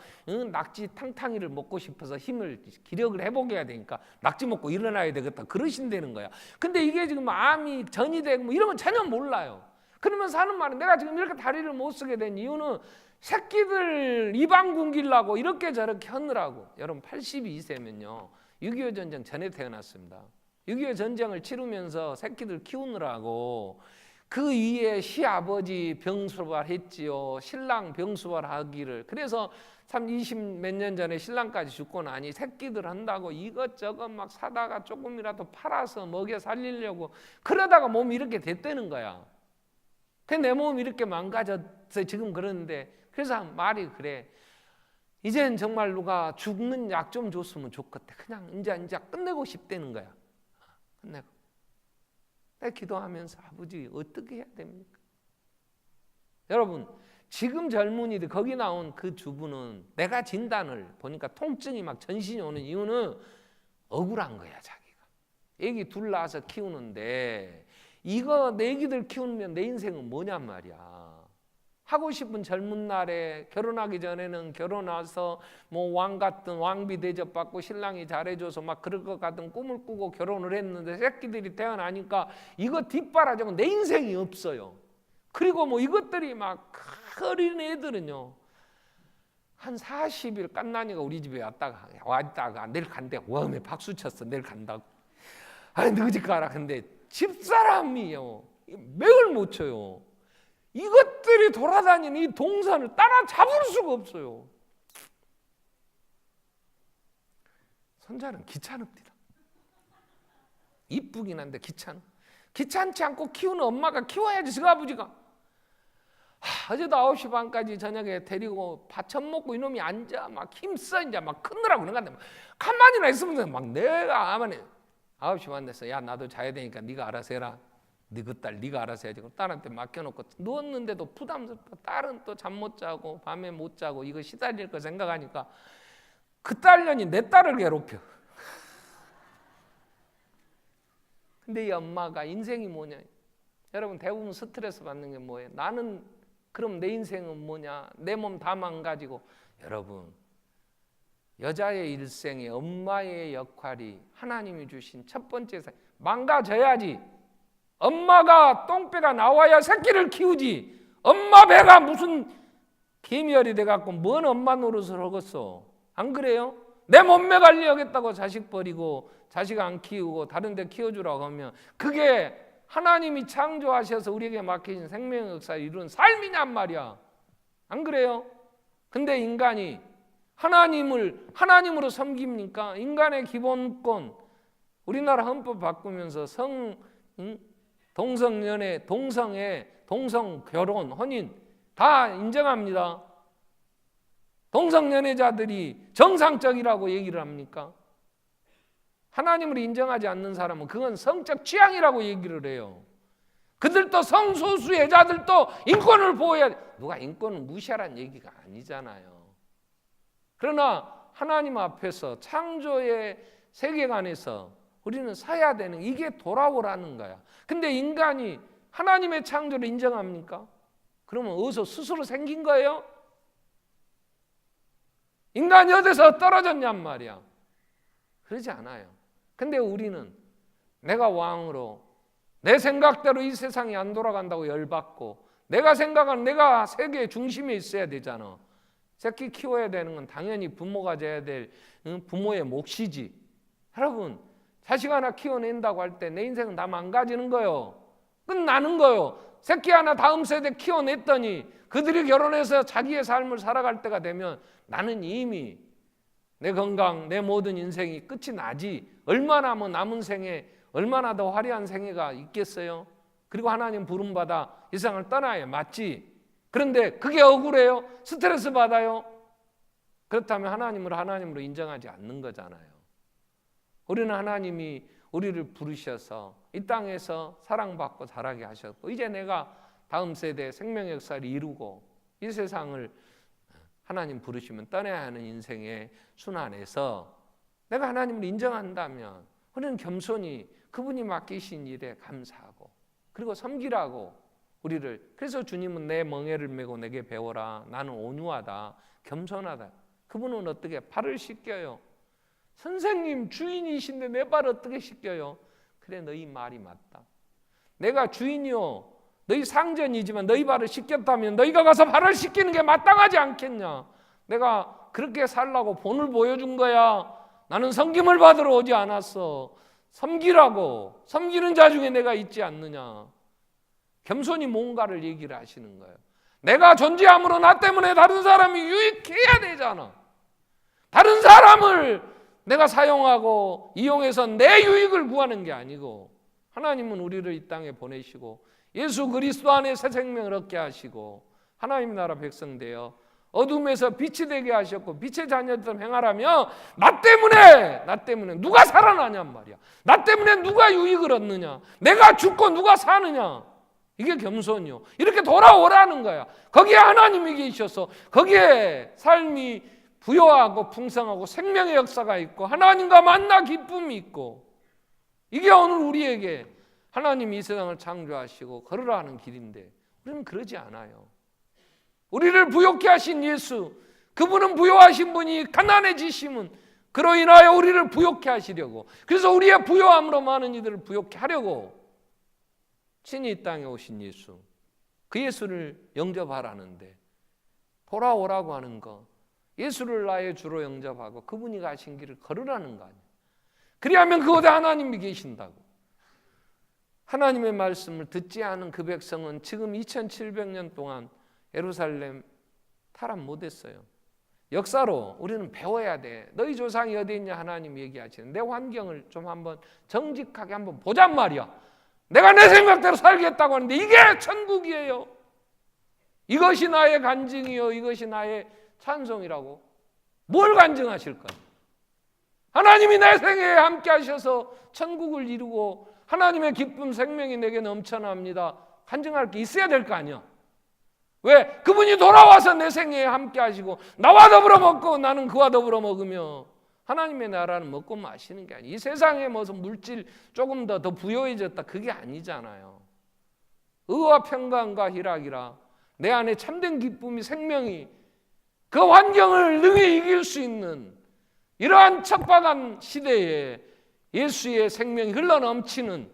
낙지 탕탕이를 먹고 싶어서 힘을 기력을 회복해야 되니까 낙지 먹고 일어나야 되겠다 그러신다는 거야. 근데 이게 지금 암이 전이 되고 뭐 이런 건 전혀 몰라요. 그러면서 하는 말은 내가 지금 이렇게 다리를 못 쓰게 된 이유는 새끼들 입안 굶기려고 이렇게 저렇게 하느라고. 여러분 82세면요 6.25 전쟁 전에 태어났습니다. 6.25 전쟁을 치르면서 새끼들 키우느라고 그 위에 시아버지 병수발했지요. 신랑 병수발하기를. 그래서 참 20 몇 년 전에 신랑까지 죽고 나니 새끼들 한다고 이것저것 막 사다가 조금이라도 팔아서 먹여 살리려고 그러다가 몸이 이렇게 됐다는 거야. 내 몸이 이렇게 망가졌어 지금 그러는데 그래서 말이 그래. 이젠 정말 누가 죽는 약 좀 줬으면 좋겠다. 그냥 이제 끝내고 싶다는 거야. 끝내고. 내가 기도하면서 아버지 어떻게 해야 됩니까? 여러분 지금 젊은이들 거기 나온 그 주부는 내가 진단을 보니까 통증이 막 전신이 오는 이유는 억울한 거야 자기가. 애기 둘 낳아서 키우는데 이거 내 애기들 키우면 내 인생은 뭐냔 말이야. 하고 싶은 젊은 날에 결혼하기 전에는 결혼해서 뭐 왕 같은 왕비 대접받고 신랑이 잘해줘서 막 그럴 것 같은 꿈을 꾸고 결혼을 했는데 새끼들이 태어나니까 이거 뒷바라지고 내 인생이 없어요. 그리고 뭐 이것들이 막 어린 애들은요 한 40일 깐난이가 우리 집에 왔다가 내일 간대. 와음에 박수 쳤어. 내일 간다고. 아니 너희 집 가라. 근데 집사람이요 맥을 못 쳐요. 이것들이 돌아다니는 이 동선을 따라잡을 수가 없어요. 손자는 귀찮습니다. 이쁘긴 한데 귀찮지 않고 키우는 엄마가 키워야지. 그 아버지가 어제도 9시 반까지 저녁에 데리고 밥첫 먹고 이놈이 앉아 막 힘써 이제 막 크느라고 그러는데 가만히나 있으면 막 내가 아마니 9시 반 됐어. 야 나도 자야 되니까 네가 알아서 해라. 네 그 딸 네가 알아서 해야지. 딸한테 맡겨놓고 누웠는데도 부담스럽고 딸은 또 잠 못 자고 밤에 못 자고 이거 시달릴 거 생각하니까 그 딸년이 내 딸을 괴롭혀. 근데 이 엄마가 인생이 뭐냐. 여러분 대부분 스트레스 받는 게 뭐예요? 나는 그럼 내 인생은 뭐냐. 내 몸 다 망가지고. 여러분 여자의 일생에 엄마의 역할이 하나님이 주신 첫 번째 망가져야지. 엄마가 똥배가 나와야 새끼를 키우지. 엄마 배가 무슨 개미열이 돼갖고 뭔 엄마 노릇을 하겠어. 안 그래요? 내 몸매 관리하겠다고 자식 버리고 자식 안 키우고 다른 데 키워주라고 하면 그게 하나님이 창조하셔서 우리에게 맡기신 생명의 역사를 이룬 삶이냔 말이야. 안 그래요? 근데 인간이 하나님으로 섬깁니까? 인간의 기본권 우리나라 헌법 바꾸면서 동성연애, 동성 결혼, 혼인 다 인정합니다. 동성연애자들이 정상적이라고 얘기를 합니까? 하나님을 인정하지 않는 사람은 그건 성적 취향이라고 얘기를 해요. 그들도 성소수 여자들도 인권을 보호해야 돼. 누가 인권을 무시하라는 얘기가 아니잖아요. 그러나 하나님 앞에서 창조의 세계관에서 우리는 서야 되는 이게 돌아오라는 거야. 근데 인간이 하나님의 창조를 인정합니까? 그러면 어디서 스스로 생긴 거예요? 인간이 어디서 떨어졌냔 말이야. 그러지 않아요. 근데 우리는 내가 왕으로 내 생각대로 이 세상이 안 돌아간다고 열받고 내가 생각하는 내가 세계의 중심에 있어야 되잖아. 새끼 키워야 되는 건 당연히 부모가 져야 될 부모의 몫이지. 여러분 자식 하나 키워낸다고 할 때 내 인생은 다 망가지는 거예요. 끝나는 거예요. 새끼 하나 다음 세대 키워냈더니 그들이 결혼해서 자기의 삶을 살아갈 때가 되면 나는 이미 내 건강, 내 모든 인생이 끝이 나지. 얼마나 남은 생에 얼마나 더 화려한 생애가 있겠어요? 그리고 하나님 부름받아 이 세상을 떠나야 맞지. 그런데 그게 억울해요? 스트레스 받아요? 그렇다면 하나님을 하나님으로 인정하지 않는 거잖아요. 우리는 하나님이 우리를 부르셔서 이 땅에서 사랑받고 자라게 하셨고, 이제 내가 다음 세대 생명의 역사를 이루고 이 세상을 하나님 부르시면 떠나야 하는 인생의 순환에서 내가 하나님을 인정한다면 우리는 겸손히 그분이 맡기신 일에 감사하고 그리고 섬기라고 우리를, 그래서 주님은 내 멍에를 메고 내게 배워라. 나는 온유하다, 겸손하다. 그분은 어떻게 발을 씻겨요? 선생님 주인이신데 내 발을 어떻게 씻겨요? 그래, 너희 말이 맞다. 내가 주인이요 너희 상전이지만 너희 발을 씻겼다면 너희가 가서 발을 씻기는 게 마땅하지 않겠냐? 내가 그렇게 살라고 본을 보여준 거야. 나는 섬김을 받으러 오지 않았어. 섬기라고. 섬기는 자 중에 내가 있지 않느냐? 겸손히 뭔가를 얘기를 하시는 거예요. 내가 존재함으로 나 때문에 다른 사람이 유익해야 되잖아. 다른 사람을 내가 사용하고 이용해서 내 유익을 구하는 게 아니고, 하나님은 우리를 이 땅에 보내시고 예수 그리스도 안에 새 생명을 얻게 하시고 하나님 나라 백성 되어 어둠에서 빛이 되게 하셨고 빛의 자녀처럼 행하라며 나 때문에 누가 살아나냔 말이야. 나 때문에 누가 유익을 얻느냐? 내가 죽고 누가 사느냐? 이게 겸손이요. 이렇게 돌아오라는 거야. 거기에 하나님이 계셔서 거기에 삶이 부요하고 풍성하고 생명의 역사가 있고 하나님과 만나 기쁨이 있고, 이게 오늘 우리에게 하나님이 이 세상을 창조하시고 걸으라 하는 길인데 우리는 그러지 않아요. 우리를 부욕케 하신 예수, 그분은 부요하신 분이 가난해지심은 그로 인하여 우리를 부욕케 하시려고, 그래서 우리의 부요함으로 많은 이들을 부욕케 하려고 친히 이 땅에 오신 예수, 그 예수를 영접하라는데 돌아오라고 하는 거, 예수를 나의 주로 영접하고 그분이 가신 길을 걸으라는 거 아니에요. 그리하면 그곳에 하나님이 계신다고. 하나님의 말씀을 듣지 않은 그 백성은 지금 2700년 동안 예루살렘 타락 못했어요. 역사로 우리는 배워야 돼. 너희 조상이 어디 있냐 하나님 얘기하시는 내 환경을 좀 한번 정직하게 한번 보잔 말이야. 내가 내 생각대로 살겠다고 하는데 이게 천국이에요. 이것이 나의 간증이요 이것이 나의 찬송이라고. 뭘 간증하실 거야? 하나님이 내 생애에 함께 하셔서 천국을 이루고 하나님의 기쁨 생명이 내게 넘쳐납니다. 간증할 게 있어야 될 거 아니야. 왜? 그분이 돌아와서 내 생애에 함께 하시고 나와 더불어 먹고 나는 그와 더불어 먹으며 하나님의 나라는 먹고 마시는 게 아니에요. 이 세상에 무슨 물질 조금 더 부요해졌다, 그게 아니잖아요. 의와 평강과 희락이라 내 안에 참된 기쁨이 생명이 그 환경을 능히 이길 수 있는 이러한 척박한 시대에 예수의 생명이 흘러넘치는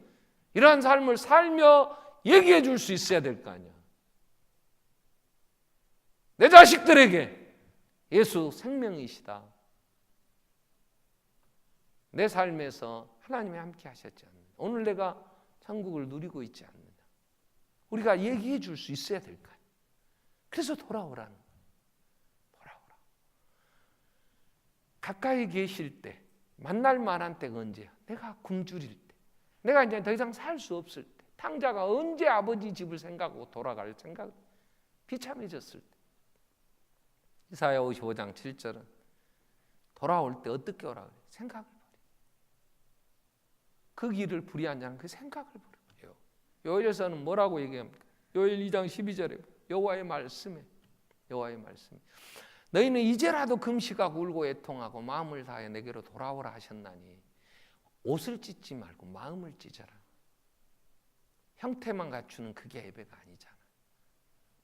이러한 삶을 살며 얘기해 줄 수 있어야 될 거 아니야. 내 자식들에게 예수 생명이시다. 내 삶에서 하나님이 함께 하셨지 않느냐. 오늘 내가 천국을 누리고 있지 않느냐. 우리가 얘기해 줄 수 있어야 될 거 아니야. 그래서 돌아오라는 거야. 돌아오라. 가까이 계실 때 만날 만한 때가 언제야? 내가 굶주릴 때, 내가 이제 더 이상 살 수 없을 때, 탕자가 언제 아버지 집을 생각하고 돌아갈 생각, 비참해졌을 때. 이사야 55장 7절은 돌아올 때 어떻게 오라 그래? 생각을 버려. 그 길을 불의한 자는 그 생각을 버려요. 요엘에서는 뭐라고 얘기합니까? 요엘 2장 12절에 여호와의 말씀에 너희는 이제라도 금식하고 울고 애통하고 마음을 다해 내게로 돌아오라 하셨나니 옷을 찢지 말고 마음을 찢어라. 형태만 갖추는 그게 예배가 아니잖아.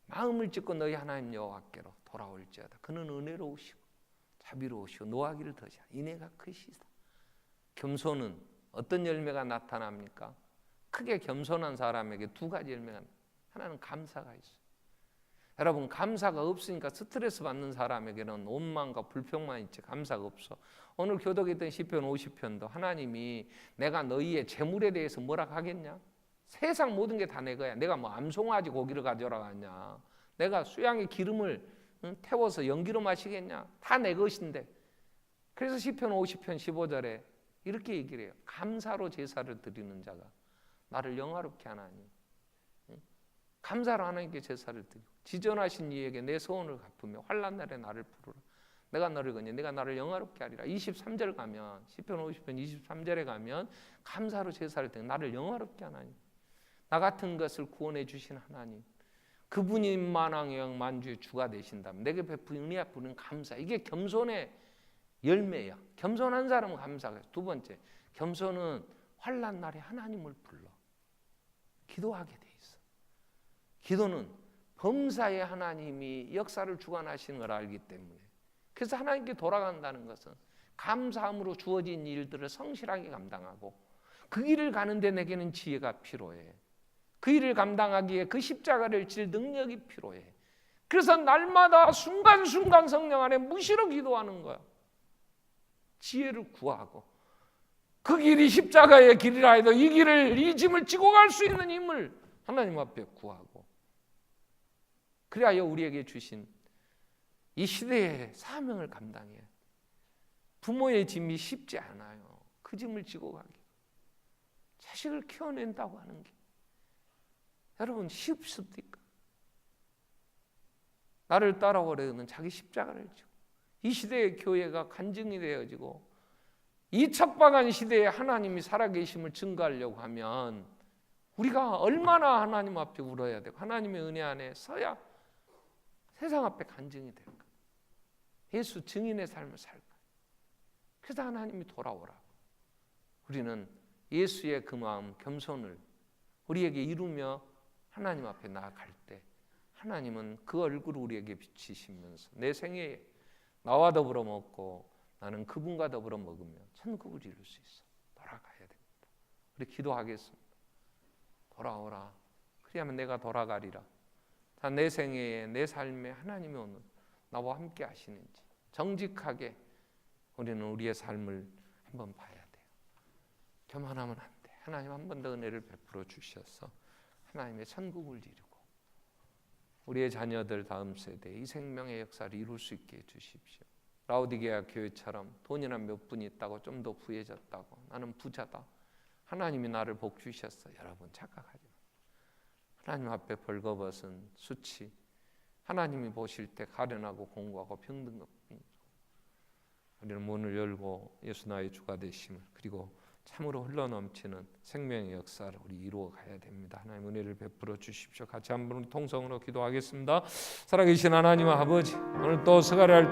마음을 찢고 너희 하나님 여호와께로 돌아올지어다. 그는 은혜로우시고 자비로우시고 노하기를 더지 인애가 크시다. 겸손은 어떤 열매가 나타납니까? 크게 겸손한 사람에게 두 가지 열매가 나타납니다. 하나는 감사가 있어요. 여러분, 감사가 없으니까 스트레스 받는 사람에게는 원망과 불평만 있지 감사가 없어. 오늘 교독했던 시편 50편도 하나님이 내가 너희의 재물에 대해서 뭐라 하겠냐? 세상 모든 게 다 내 거야. 내가 뭐 암송아지 고기를 가져라 하냐, 내가 수양의 기름을 태워서 연기로 마시겠냐, 다 내 것인데. 그래서 시편 50편 15절에 이렇게 얘기를 해요. 감사로 제사를 드리는 자가 나를 영화롭게 하나니. 감사로 하나님께 제사를 드리고 지전하신 이에게 내 소원을 갚으며 환난 날에 나를 부르라. 내가 너를 거니 내가 나를 영화롭게 하리라. 23절 가면, 시편 50편 23절에 가면 감사로 제사를 드리고 나를 영화롭게 하나니, 나 같은 것을 구원해 주신 하나님, 그분이 만왕의 영 만주의 주가 되신다면 내게 베푼 은혜 앞으로는 감사. 이게 겸손의 열매야. 겸손한 사람은 감사가. 두 번째, 겸손은 환난 날에 하나님을 불러 기도하게 돼 있어. 기도는 범사에 하나님이 역사를 주관하시는 걸 알기 때문에, 그래서 하나님께 돌아간다는 것은 감사함으로 주어진 일들을 성실하게 감당하고, 그 길을 가는데 내게는 지혜가 필요해. 그 일을 감당하기에 그 십자가를 질 능력이 필요해. 그래서 날마다 순간순간 성령 안에 무시로 기도하는 거야. 지혜를 구하고, 그 길이 십자가의 길이라 해도 이 길을, 이 짐을 지고 갈 수 있는 힘을 하나님 앞에 구하고, 그래야 우리에게 주신 이 시대의 사명을 감당해. 부모의 짐이 쉽지 않아요. 그 짐을 지고 가기. 자식을 키워낸다고 하는 게 여러분 쉽습니까? 나를 따라오려는 자기 십자가를 지고, 이 시대의 교회가 간증이 되어지고 이 척박한 시대에 하나님이 살아계심을 증거하려고 하면 우리가 얼마나 하나님 앞에 울어야 되고 하나님의 은혜 안에 서야 세상 앞에 간증이 될까? 예수 증인의 삶을 살까? 그래서 하나님이 돌아오라. 우리는 예수의 그 마음, 겸손을 우리에게 이루며 하나님 앞에 나아갈 때 하나님은 그 얼굴을 우리에게 비치시면서 내 생에 나와 더불어 먹고 나는 그분과 더불어 먹으며 천국을 이룰 수 있어. 돌아가야 됩니다. 우리 기도하겠습니다. 돌아오라. 그리하면 내가 돌아가리라. 자, 내 생애에, 내 삶에 하나님이 오늘 나와 함께 하시는지 정직하게 우리는 우리의 삶을 한번 봐야 돼요. 교만하면 안 돼. 하나님 한 번 더 은혜를 베풀어 주셔서 하나님의 천국을 이루고 우리의 자녀들 다음 세대에 이 생명의 역사를 이룰 수 있게 해주십시오. 라오디게아 교회처럼 돈이나 몇 푼 있다고 좀 더 부해졌다고 나는 부자다, 하나님이 나를 복 주셨어, 여러분 착각하지 마. 하나님 앞에 벌거벗은 수치, 하나님이 보실 때 가련하고 공고하고 병든 것뿐이죠. 우리는 문을 열고 예수 나의 주가 되심을, 그리고 참으로 흘러넘치는 생명의 역사를 우리 이루어 가야 됩니다. 하나님 은혜를 베풀어 주십시오. 같이 한번 통성으로 기도하겠습니다. 살아계신 하나님 아버지, 오늘 또 스가랴를